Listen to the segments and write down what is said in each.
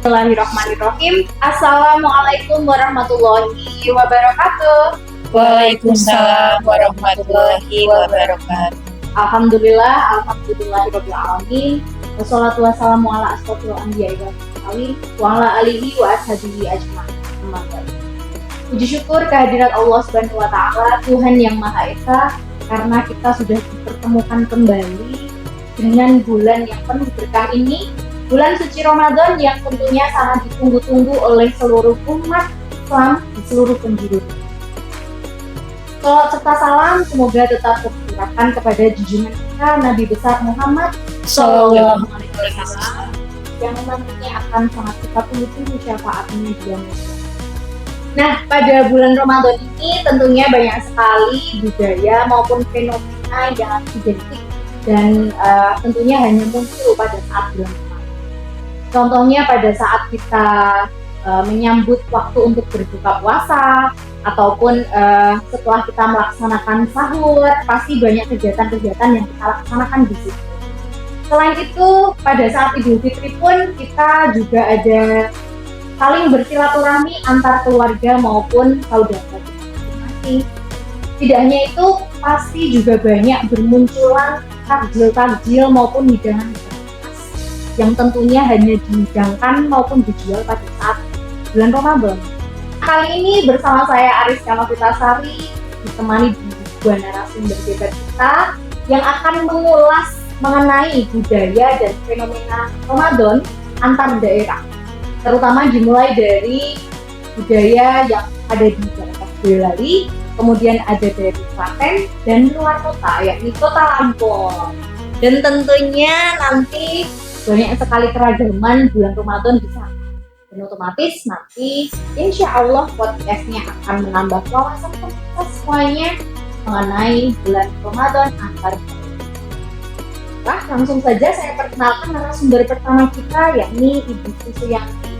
Bismillahirrahmanirrahim. Assalamualaikum warahmatullahi wabarakatuh. Waalaikumsalam warahmatullahi wabarakatuh. Alhamdulillahirabbil alamin. Wassalatu wassalamu ala asyrofil anbiya'i wal mursalin wa ala alihi wa ashabihi ajma'in. Puji syukur kehadirat Allah Subhanahu wa taala, Tuhan yang Maha Esa, karena kita sudah dipertemukan kembali dengan bulan yang penuh berkah ini. Bulan suci Ramadan yang tentunya sangat ditunggu-tunggu oleh seluruh umat Islam di seluruh penjuru. Salawat serta salam semoga tetap tercurahkan kepada junjungan kita Nabi besar Muhammad Sallallahu Alaihi Wasallam yang nantinya akan sangat kita tunggu syafaatnya di dunia. Nah, pada bulan Ramadan ini tentunya banyak sekali budaya maupun fenomena yang identik dan tentunya hanya muncul pada saat bulan Ramadan. Contohnya pada saat kita menyambut waktu untuk berbuka puasa ataupun setelah kita melaksanakan sahur, pasti banyak kegiatan-kegiatan yang kita laksanakan di situ. Selain itu, pada saat Idul Fitri pun kita juga ada saling bersilaturahmi antar keluarga maupun saudara masing-masing. Tidak hanya itu, pasti juga banyak bermunculan takjil-takjil maupun hidangan yang tentunya hanya dihidangkan maupun dijual pada saat bulan Ramadan. Kali ini bersama saya Ariska Novitasari ditemani dua narasumber hebat kita yang akan mengulas mengenai budaya dan fenomena Ramadan antar daerah, terutama dimulai dari budaya yang ada di daerah Boyolali, kemudian ada dari Klaten dan luar kota, yakni Kota Lampung. Dan tentunya nanti banyak sekali keragaman bulan Ramadan di sana. Dan otomatis nanti insya Allah podcastnya akan menambah wawasan kita semuanya mengenai bulan Ramadan antar daerah. Nah, langsung saja saya perkenalkan narasumber pertama kita, yakni Ibu Susuyanti.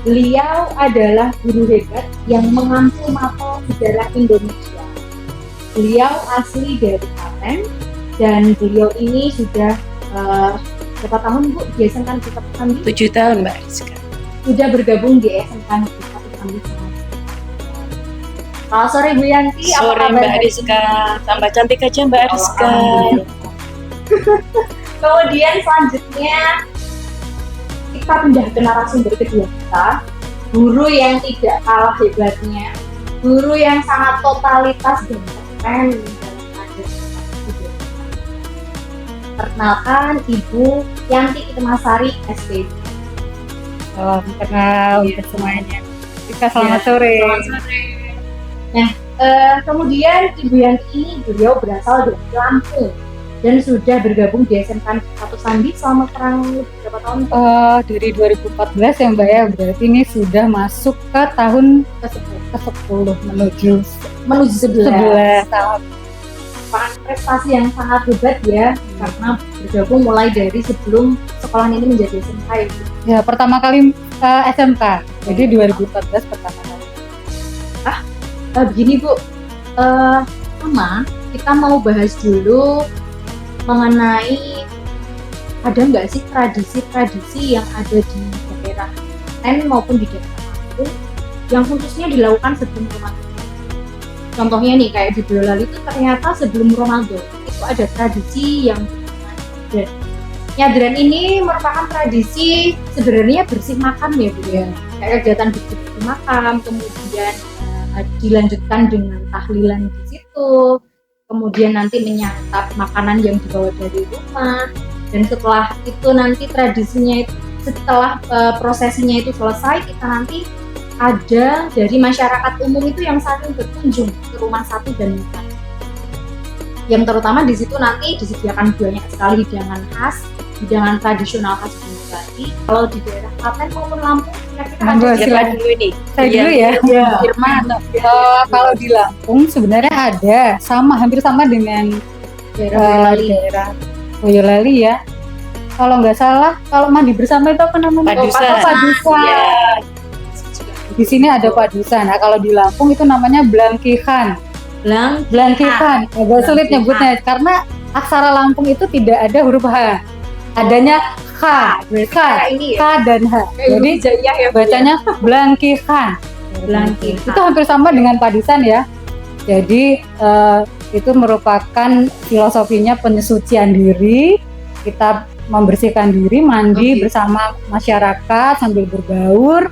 Beliau adalah guru hebat yang mengampu mapel sejarah Indonesia. Beliau asli dari Klaten dan beliau ini sudah berapa tahun Bu di SMK Negeri Sambi? 7 tahun Mbak Rizka. Sudah bergabung di SMK Negeri Sambi. Selamat sore Bu Yanti. Sore Mbak Rizka. Tambah cantik aja Mbak Rizka. Kemudian selanjutnya kita pindah ke narasumber kedua kita, guru yang tidak kalah hebatnya, guru yang sangat totalitas dan keren. Perkenalkan Ibu Yanti Itemasari SPD. Salam kenal untuk semuanya. Kita selamat sore. Selamat sore. Nah, kemudian Ibu Yanti ini beliau berasal dari Lampung dan sudah bergabung di SMK Negeri Sambi selama kurang lebih berapa tahun? Dari 2014 ya Mbak ya, berarti ini sudah masuk ke tahun ke-10 menuju 11 tahun. Prestasi yang sangat hebat ya, karena bergabung mulai dari sebelum sekolah ini menjadi SMK itu. Ya, pertama kali SMK, jadi 2014 pertama kali. Begini Bu, kita mau bahas dulu mengenai ada nggak sih tradisi-tradisi yang ada di daerah Klaten maupun di daerah Lampung yang khususnya dilakukan sebelum Ramadan. Contohnya nih kayak di Boyolali itu ternyata sebelum Ramadan itu ada tradisi yang nyadran ini merupakan tradisi sebenarnya bersih makam ya Bu ya. Kayak kegiatan bersih makam, kemudian dilanjutkan dengan tahlilan di situ, kemudian nanti menyantap makanan yang dibawa dari rumah, dan setelah itu nanti tradisinya itu setelah prosesinya itu selesai, kita nanti ada dari masyarakat umum itu yang saling berkunjung ke rumah satu dan lain. Yang terutama di situ nanti disediakan banyak sekali hidangan khas, hidangan tradisional khas Boyolali. Kalau di daerah Klaten maupun Lampung, kira-kira ada Silakan dulu nih. Saya dulu ya. Firman atau Kalau di Lampung sebenarnya ada, hampir sama dengan daerah Boyolali ya. Kalau nggak salah, kalau mandi bersama itu apa namanya? Padusan. Padusan. Ya. Di sini ada padusan. Nah, kalau di Lampung itu namanya Blangkihan. Blangkihan. Agak sulit nyebutnya karena aksara Lampung itu tidak ada huruf H. Adanya H Berarti K, kayak ini K ya. dan H. Jadi Hijaiyah ya, Bu, ya? bacanya Blangkihan. Blangkihan. Itu hampir sama dengan Padisan ya. Jadi itu merupakan filosofinya penyesucian diri. Kita membersihkan diri, mandi bersama masyarakat sambil berbaur.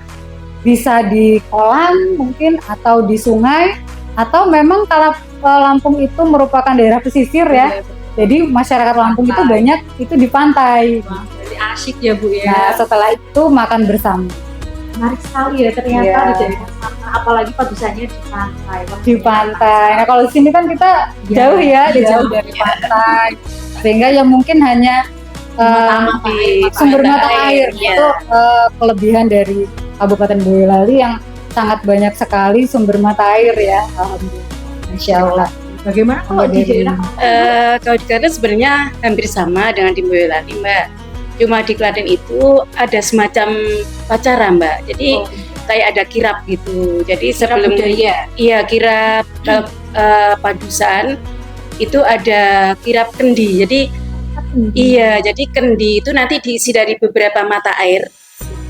Bisa di kolam mungkin atau di sungai, atau memang kalau Lampung itu merupakan daerah pesisir ya. Jadi masyarakat Lampung itu banyak itu di pantai. Wah, jadi asik ya Bu ya. Nah, setelah itu makan bersama Menarik sekali ya ternyata Iya. di daerah sana, apalagi padusannya di pantai. Wah, di pantai. Nah, kalau di sini kan kita jauh ya, jauh dari pantai. Sehingga ya mungkin hanya Di sumber mata air ya. itu kelebihan dari Kabupaten Boyolali yang sangat banyak sekali sumber mata air ya. Alhamdulillah. Masya Allah. Bagaimana kalau di daerah Kalau di Klaten sebenarnya hampir sama dengan di Boyolali Mbak. Cuma di Klaten itu ada semacam upacara Mbak. Jadi kayak ada kirap gitu. Jadi sebelum budaya? iya kirap kalau padusan itu ada kirap kendi. Jadi iya, jadi kendi itu nanti diisi dari beberapa mata air.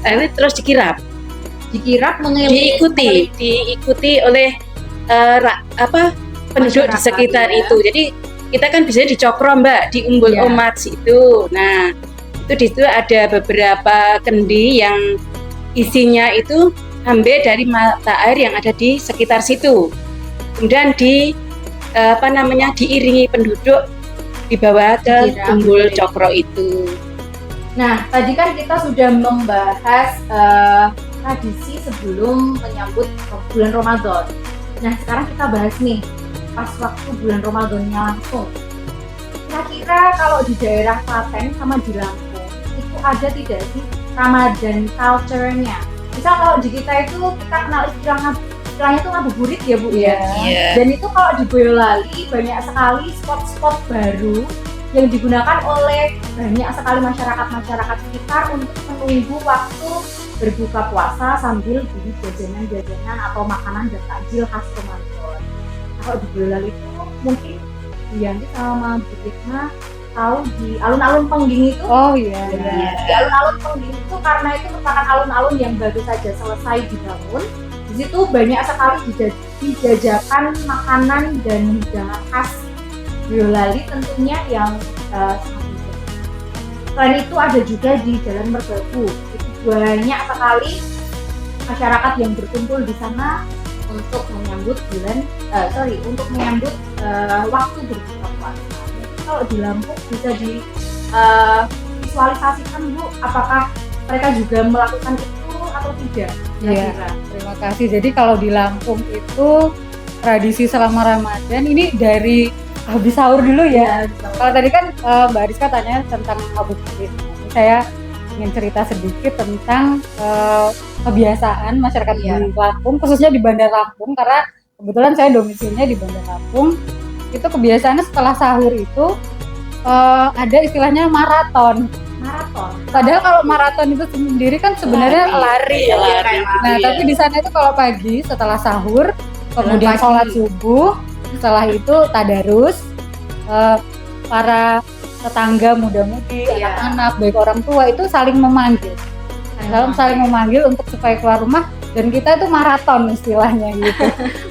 Nanti terus dikirap. dikirap mengelilingi Diikuti oleh penduduk di Masyarakat, sekitar ya. itu. Jadi kita kan biasanya dicokro Mbak, di Umbul Iya. Omat situ. Nah, itu di situ ada beberapa kendi yang isinya itu ambil dari mata air yang ada di sekitar situ. Kemudian diiringi penduduk dibawa ke Dikirap, Umbul ya. Cokro itu. Nah, tadi kan kita sudah membahas tradisi sebelum menyambut bulan Ramadan. Nah, sekarang kita bahas nih, pas waktu bulan Ramadannya langsung. Kira-kira kalau di daerah Klaten sama di Lampung, itu ada tidak sih Ramadan culture-nya? Misal kalau di kita itu, kita kenal istilahnya itu ngabuburit ya Bu ya? Iya. Dan itu kalau di Boyolali banyak sekali spot-spot baru yang digunakan oleh banyak sekali masyarakat sekitar untuk menunggu waktu berbuka puasa sambil beli jajanan-jajanan atau makanan dan takjil khas Ramadan. Nah, kalau di Boyolali itu mungkin Bu Yanti sama Bu Tikna tahu di alun-alun Pengging itu. Oh iya. Di alun-alun Pengging itu karena itu merupakan alun-alun yang baru saja selesai dibangun. Di situ banyak sekali dijajakan makanan dan hidangan khas Boyolali tentunya yang sangat unik. Selain itu ada juga di Jalan Merbabu. Itu banyak sekali masyarakat yang berkumpul di sana untuk menyambut waktu berbuka puasa. Kalau di Lampung bisa visualisasikan Bu, apakah mereka juga melakukan itu atau tidak? Iya, terima kasih. Jadi kalau di Lampung itu tradisi selama Ramadan ini dari habis sahur dulu ya. Kalau tadi kan Mbak Rizka tanya tentang ngabuburit. Saya ingin cerita sedikit tentang kebiasaan masyarakat di Lampung, khususnya di Bandar Lampung, karena kebetulan saya domisilinya di Bandar Lampung. Itu kebiasaannya setelah sahur itu ada istilahnya maraton. Padahal kalau maraton itu sendiri kan sebenarnya lari ya. Nah, tapi di sana itu kalau pagi setelah sahur, kemudian sholat subuh, setelah itu tadarus, para tetangga muda-mudi, anak-anak, baik orang tua itu saling memanggil. Saling memanggil untuk supaya keluar rumah, dan kita itu maraton istilahnya gitu.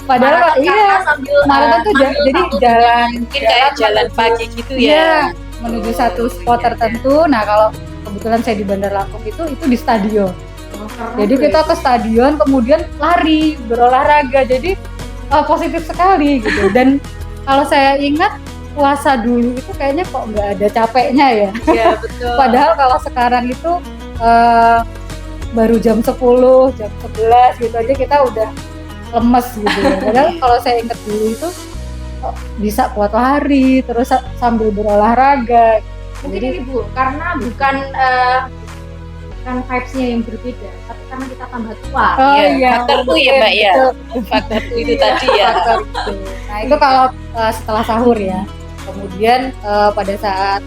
Padahal maraton tuh jadi jalan Mungkin kayak jalan pagi gitu ya. menuju satu spot tertentu. Nah, kalau kebetulan saya di Bandar Lampung itu di stadion. Jadi kita ke stadion kemudian lari, berolahraga. Jadi positif sekali gitu. Dan kalau saya ingat puasa dulu itu kayaknya kok nggak ada capeknya ya. Iya, betul. Padahal kalau sekarang itu baru jam 10, jam 11 gitu aja kita udah lemes gitu ya. Padahal kalau saya ingat dulu itu bisa kuat lari terus sambil berolahraga. Mungkin ini Bu, karena bukan vibes-nya yang berbeda, tapi karena kita tambah tua. Faktor itu ya Mbak ya. Faktor itu tadi ya. Nah, itu kalau setelah sahur ya. Kemudian pada saat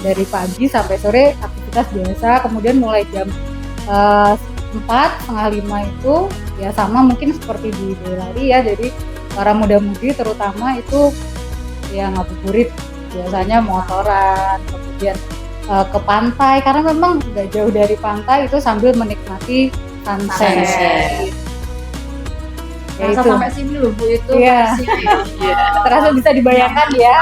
dari pagi sampai sore aktivitas biasa, kemudian mulai jam 4:30 itu ya sama mungkin seperti di Boyolali ya. Jadi para muda-mudi terutama itu ya ngabuburit, biasanya motoran, kemudian ke pantai karena memang nggak jauh dari pantai itu sambil menikmati sunset. Ya Rasa itu. sampai sini loh Bu itu. Iya. Iya. Terasa bisa dibayangkan ya.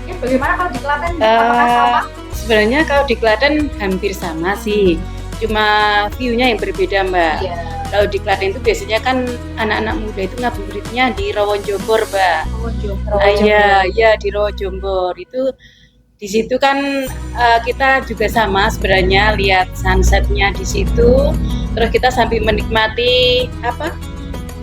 Ya, bagaimana kalau di Klaten? Apakah sama? Sebenarnya kalau di Klaten hampir sama sih, cuma view-nya yang berbeda Mbak. Iya. Kalau di Klaten itu biasanya kan anak-anak muda itu ngabuburitnya di Rawojombor Mbak. Iya di Rawojombor itu. Di situ kan kita juga sama sebenarnya lihat sunsetnya di situ. Terus kita sambil menikmati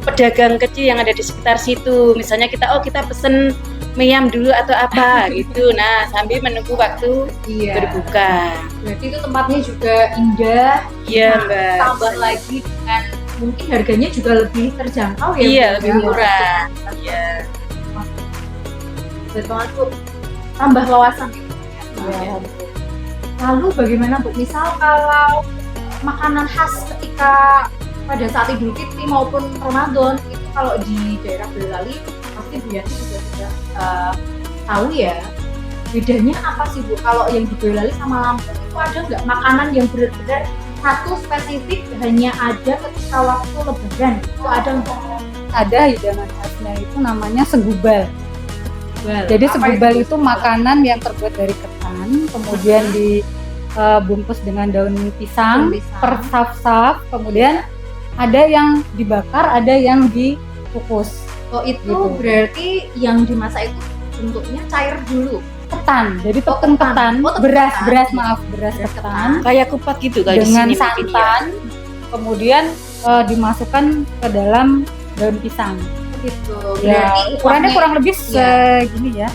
pedagang kecil yang ada di sekitar situ. Misalnya kita pesen mie ayam dulu atau apa gitu. Nah sambil menunggu waktu berbuka. Berarti itu tempatnya juga indah. Iya Nah, Mbak. tambah lagi dengan mungkin harganya juga lebih terjangkau ya. Iya Bu? lebih murah. Iya. Betul banget Bu. Tambah wawasan. Ya. Lalu bagaimana Bu? Misal kalau makanan khas ketika pada saat Idul Fitri maupun Ramadan itu kalau di daerah Boyolali pasti Bu Yanti juga sudah tahu ya. Bedanya apa sih Bu? Kalau yang di Boyolali sama Lampung itu ada nggak makanan yang benar-benar satu spesifik hanya ada ketika waktu Lebaran? Itu ada nggak? Ada hidangan khasnya itu namanya segubal. Jadi Apa segubal itu makanan yang terbuat dari ketan, kemudian dibungkus dengan daun pisang, per saf-saf, kemudian ada yang dibakar, ada yang dikukus. Oh itu Gitu. berarti yang dimasak itu bentuknya cair dulu. Ketan, jadi Oh, tepung ketan. ketan, Oh, tepung beras ketan. beras Beras ketan Kayak kupat gitu kalau di dengan sini mungkin ya. santan, kemudian dimasukkan ke dalam daun pisang. Gitu. Ya, ukurannya uangnya- kurang lebih iya. segini ya.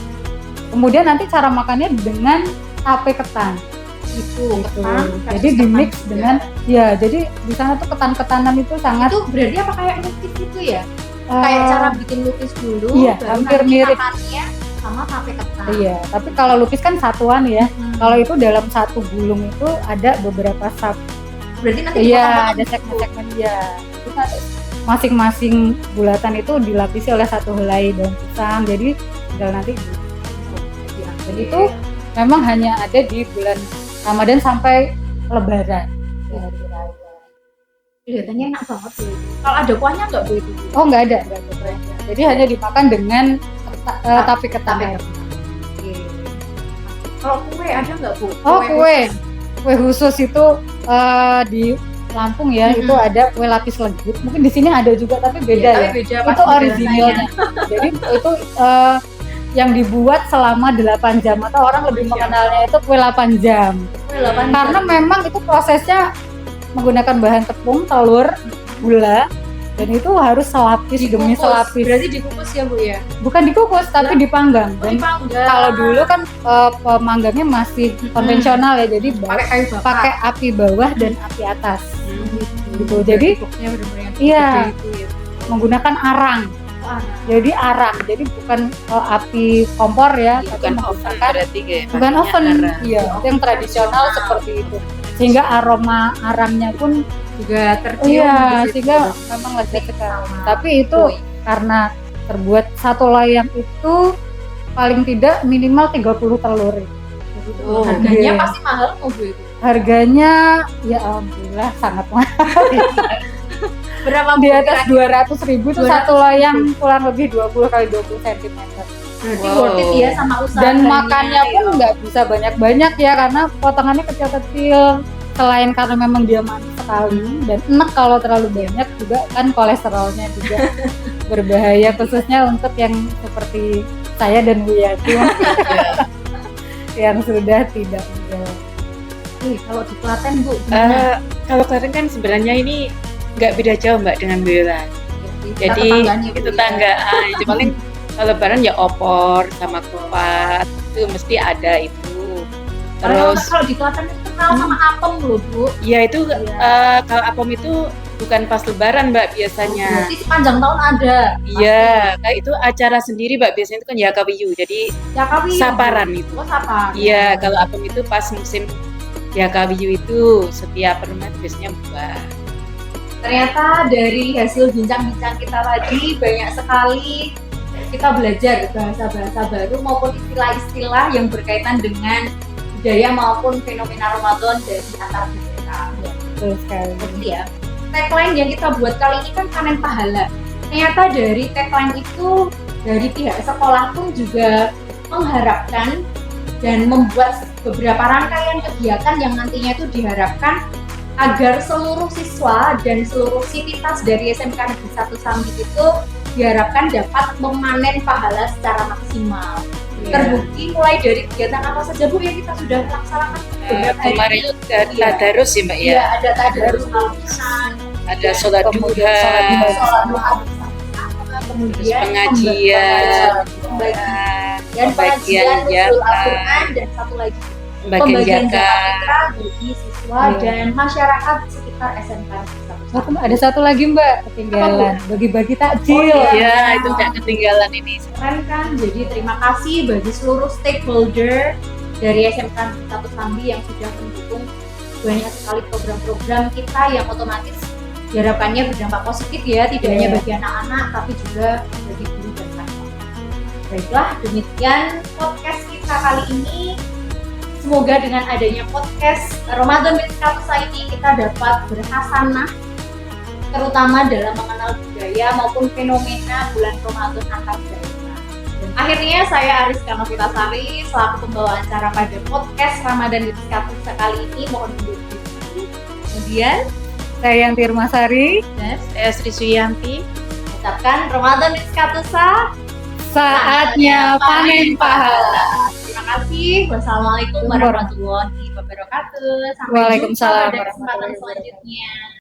Kemudian nanti cara makannya dengan tape ketan. itu Gitu. ketan, Jadi versus di mix ketan dengan jadi di sana tuh ketan-ketanan itu juga. sangat Itu berarti apa kayak lukis itu ya? Kayak cara bikin lukis dulu, iya, baru hampir nanti mirip. makannya sama tape ketan. Iya, tapi kalau lukis kan satuan ya. Hmm. Kalau itu dalam satu gulung itu ada beberapa sub. Berarti nanti Iya, dipotong-potong ada gitu. segmen-segmen ya. Itu kan masing-masing bulatan itu dilapisi oleh satu helai daun pisang. Jadi tinggal nanti dan itu memang hanya ada di bulan Ramadan sampai Lebaran. Kelihatannya enak banget Bu. Kalau ada kuahnya nggak Bu itu? Oh nggak ada. Jadi hanya dimakan dengan tape ketan. Tape ketan. Oke. Kalau kue ada nggak Bu? Oh kue khusus itu di Lampung ya, Mm-mm. itu ada kue lapis legit. Mungkin di sini ada juga tapi beda Tapi ya. beda, Itu pasti beda originalnya. Jadi itu yang dibuat selama 8 jam atau orang lebih mengenalnya itu kue 8 jam. Kue 8 Karena jam. memang itu prosesnya menggunakan bahan tepung, telur, gula, dan itu harus selapis demi Dikukus. selapis. Berarti dikukus ya Bu ya? Bukan dikukus tapi dipanggang. Dan Dipanggang. kalau dulu kan pemanggangnya masih konvensional ya, jadi pakai kayu bakar. pakai api bawah dan api atas. Gitu. Berarti Jadi bentuknya benar-benar yang iya. gede itu ya. menggunakan arang. Jadi arang. Jadi bukan api kompor ya, tapi Bukan oven menggunakan berarti kayak bukan pakainya oven. arang. Iya, itu yang tradisional seperti itu. Sehingga aroma arangnya pun juga tercium. iya, di situ. sehingga memang lezat sekali. Sama Tapi itu karena terbuat satu layang itu paling tidak minimal 30 telur. Oh, harganya Iya. pasti mahal kok Bu itu. Harganya ya alhamdulillah sangat mahal. Berapa Bu? Di atas 200.000 itu 200.000. satu layang kurang lebih 20 kali 20 cm. Berarti Wow. worth it ya sama usaha. Dan makannya pun nggak bisa banyak-banyak ya karena potongannya kecil-kecil. Selain karena memang dia manis sekali dan enak kalau terlalu banyak juga kan kolesterolnya juga berbahaya khususnya untuk yang seperti saya dan Bu Yati yang sudah tidak muda. Kalau di Klaten Bu gimana? Kalau Klaten kan sebenarnya ini nggak beda jauh Mbak dengan Boyolali. Kita Jadi tetangganya, Bu, itu ya. tanggaan. Itu paling kalau lebaran ya opor sama kupat itu mesti ada itu. Terus Kalau di Klaten itu kenal sama apem loh Bu. ya itu Iya. kalau apem itu bukan pas lebaran Mbak biasanya. Berarti sepanjang tahun ada. Iya, kayak itu acara sendiri Mbak biasanya itu kan Yakawiyu. Jadi Ya kami. saparan itu. Oh sapar. Iya, kalau apem itu pas musim Yakawiyu itu setiap rumah itu biasanya buah. Ternyata dari hasil bincang-bincang kita tadi banyak sekali kita belajar bahasa-bahasa baru maupun istilah-istilah yang berkaitan dengan budaya maupun fenomena Ramadan dari antar daerah. Betul sekali. Jadi ya, tagline yang kita buat kali ini kan panen pahala. Ternyata dari tagline itu dari pihak sekolah pun juga mengharapkan dan membuat beberapa rangkaian kegiatan yang nantinya itu diharapkan agar seluruh siswa dan seluruh sivitas dari SMK Negeri 1 Sambi itu diharapkan dapat memanen pahala secara maksimal. Terbukti mulai dari kegiatan apa saja Bu yang kita sudah laksanakan beberapa hari Kemarin ini. tadarus ya Mbak ya. Iya, ada tadarus Al-Quran, Ada sholat duha, sholat duha bersama, kemudian pengajian, dan pengajian nuzul Al-Quran, dan satu lagi pembagian zakat zakat. fitrah bagi siswa dan masyarakat sekitar SMK Oh, ada satu lagi Mbak ketinggalan, bagi-bagi takjil. Oh, Ya, itu nggak ketinggalan ini. Keren kan? Jadi terima kasih bagi seluruh stakeholder dari SMK 1 Sambi yang sudah mendukung banyak sekali program-program kita yang otomatis diharapkannya berdampak positif ya, tidak hanya bagi anak-anak tapi juga bagi guru dan siswa. Baiklah, demikian podcast kita kali ini. Semoga dengan adanya podcast Ramadan with Katusa ini kita dapat berhasanah terutama dalam mengenal budaya maupun fenomena bulan Ramadan antar daerah. Akhirnya saya Ariska Novitasari selaku pembawa acara pada podcast Ramadan with Katusa kali ini mohon undur diri. Kemudian Saya Yanti Irmasari, dan Saya Sri Suyanti. ucapkan Ramadan with Katusa saatnya panen pahala. Terima kasih. Wassalamualaikum warahmatullahi wabarakatuh. Sampai Waalaikumsalam jumpa pada kesempatan warahmatullahi wabarakatuh. selanjutnya.